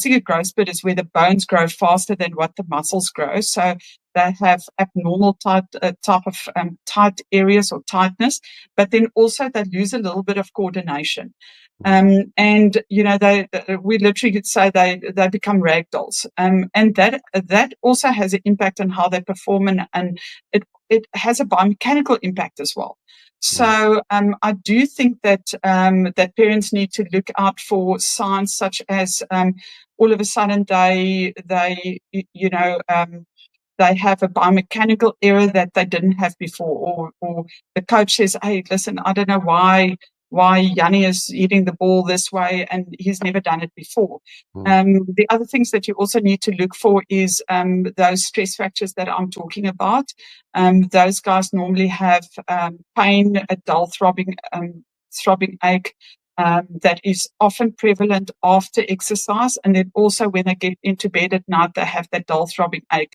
basic growth spurt is where the bones grow faster than what the muscles grow. So they have abnormal type of tight areas or tightness, but then also they lose a little bit of coordination. And we literally could say they become rag dolls, and that also has an impact on how they perform, and it has a biomechanical impact as well. So I do think that that parents need to look out for signs such as all of a sudden they they have a biomechanical error that they didn't have before, or the coach says, "Hey, listen, I don't know why Yanni is hitting the ball this way, and he's never done it before." The other things that you also need to look for is those stress fractures that I'm talking about. Those guys normally have pain, a dull throbbing ache. That is often prevalent after exercise, and then also when they get into bed at night, they have that dull throbbing ache.